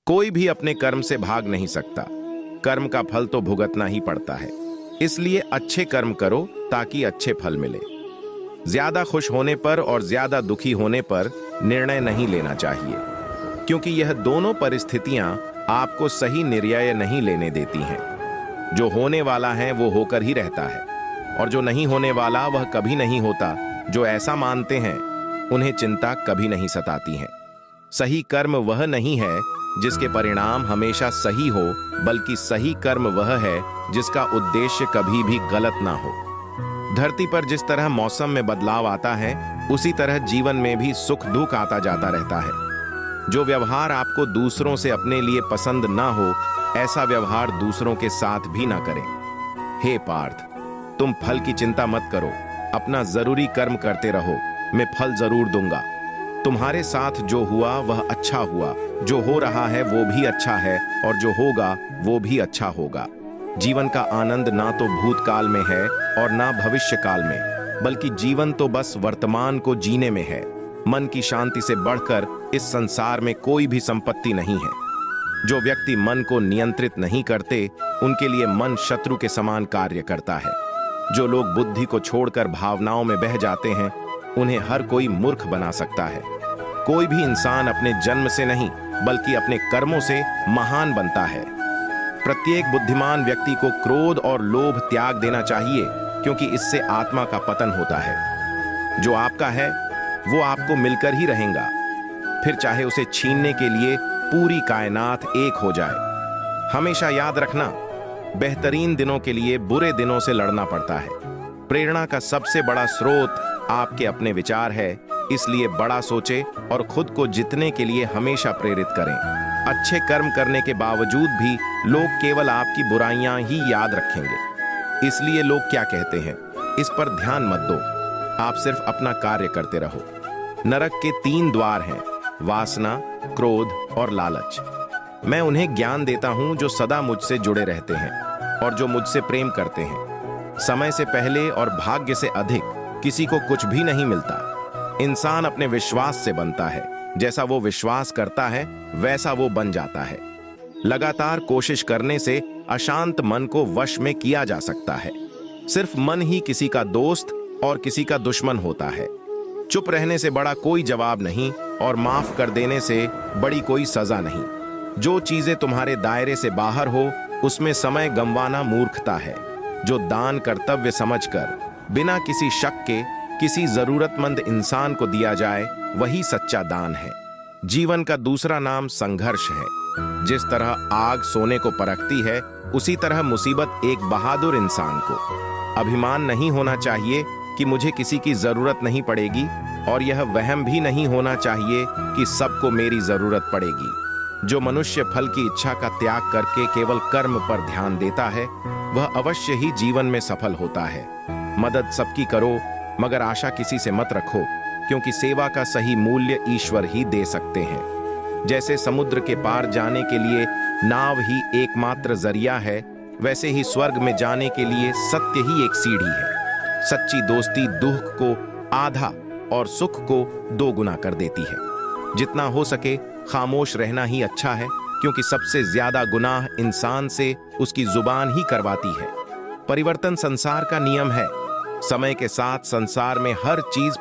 कोई भी अपने कर्म से भाग नहीं सकता। कर्म का फल तो भुगतना ही पड़ता है। इसलिए अच्छे कर्म करो ताकि अच्छे फल मिले। ज्यादा खुश होने पर और ज्यादा दुखी होने पर निर्णय नहीं लेना चाहिए, क्योंकि यह दोनों परिस्थितियां आपको सही निर्णय नहीं लेने देती हैं। जो होने वाला है वो होकर ही रहता है, और जो नहीं होने वाला वह कभी नहीं होता। जो ऐसा मानते हैं उन्हें चिंता कभी नहीं सताती है। सही कर्म वह नहीं है जिसके परिणाम हमेशा सही हो, बल्कि सही कर्म वह है जिसका उद्देश्य कभी भी गलत ना हो। धरती पर जिस तरह मौसम में बदलाव आता है, उसी तरह जीवन में भी सुख दुख आता जाता रहता है। जो व्यवहार आपको दूसरों से अपने लिए पसंद ना हो, ऐसा व्यवहार दूसरों के साथ भी ना करें। हे पार्थ, तुम फल की चिंता मत करो, अपना जरूरी कर्म करते रहो, मैं फल जरूर दूंगा। तुम्हारे साथ जो हुआ वह अच्छा हुआ, जो हो रहा है वो भी अच्छा है, और जो होगा वो भी अच्छा होगा। जीवन का आनंद ना तो भूतकाल में है और ना भविष्य काल में, बल्कि जीवन तो बस वर्तमान को जीने में है। मन की शांति से बढ़कर इस संसार में कोई भी संपत्ति नहीं है। जो व्यक्ति मन को नियंत्रित नहीं करते, उनके लिए मन शत्रु के समान कार्य करता है। जो लोग बुद्धि को छोड़कर भावनाओं में बह जाते हैं, उन्हें हर कोई मूर्ख बना सकता है। कोई भी इंसान अपने जन्म से नहीं, बल्कि अपने कर्मों से महान बनता है। प्रत्येक बुद्धिमान व्यक्ति को क्रोध और लोभ त्याग देना चाहिए, क्योंकि इससे आत्मा का पतन होता है। जो आपका है वो आपको मिलकर ही रहेगा, फिर चाहे उसे छीनने के लिए पूरी कायनात एक हो जाए। हमेशा याद रखना, बेहतरीन दिनों के लिए बुरे दिनों से लड़ना पड़ता है। प्रेरणा का सबसे बड़ा स्रोत आपके अपने विचार है, इसलिए बड़ा सोचे और खुद को जीतने के लिए हमेशा प्रेरित करें। अच्छे कर्म करने के बावजूद भी लोग केवल आपकी बुराइयां ही याद रखेंगे। इसलिए लोग क्या कहते हैं, इस पर ध्यान मत दो, आप सिर्फ अपना कार्य करते रहो। नरक के 3 द्वार हैं, वासना, क्रोध और लालच। मैं उन्हें ज्ञान देता हूं जो सदा मुझसे जुड़े रहते हैं और जो मुझसे प्रेम करते हैं। समय से पहले और भाग्य से अधिक किसी को कुछ भी नहीं मिलता। इंसान अपने विश्वास से बनता है, जैसा वो विश्वास करता है वैसा वो बन जाता है। लगातार कोशिश करने से अशांत मन को वश में किया जा सकता है। सिर्फ मन ही किसी का दोस्त और किसी का दुश्मन होता है। चुप रहने से बड़ा कोई जवाब नहीं, और माफ कर देने से बड़ी कोई सजा नहीं। जो चीजें तुम्हारे दायरे से बाहर हो, उसमें समय गंवाना मूर्खता है। जो दान कर्तव्य समझकर बिना किसी शक के किसी जरूरतमंद इंसान को दिया जाए, वही सच्चा दान है। जीवन का दूसरा नाम संघर्ष है। जिस तरह आग सोने को परखती है, उसी तरह मुसीबत एक बहादुर इंसान को। अभिमान नहीं होना चाहिए कि मुझे किसी की जरूरत नहीं पड़ेगी, और यह वहम भी नहीं होना चाहिए कि सबको मेरी जरूरत पड़ेगी। जो मनुष्य फल की इच्छा का त्याग करके केवल कर्म पर ध्यान देता है, वह अवश्य ही जीवन में सफल होता है। मदद सबकी करो, मगर आशा किसी से मत रखो, क्योंकि सेवा का सही मूल्य ईश्वर ही दे सकते हैं। जैसे समुद्र के पार जाने के लिए नाव ही एकमात्र जरिया है, वैसे ही स्वर्ग में जाने के लिए सत्य ही एक सीढ़ी है। सच्ची दोस्ती दुख को आधा और सुख को 2 गुना कर देती है। जितना हो सके खामोश रहना ही अच्छा है, क्योंकि सबसे ज्यादा गुनाह इंसान से उसकी जुबान ही करवाती है। परिवर्तन संसार का नियम है। समय के साथ संसार में हर चीज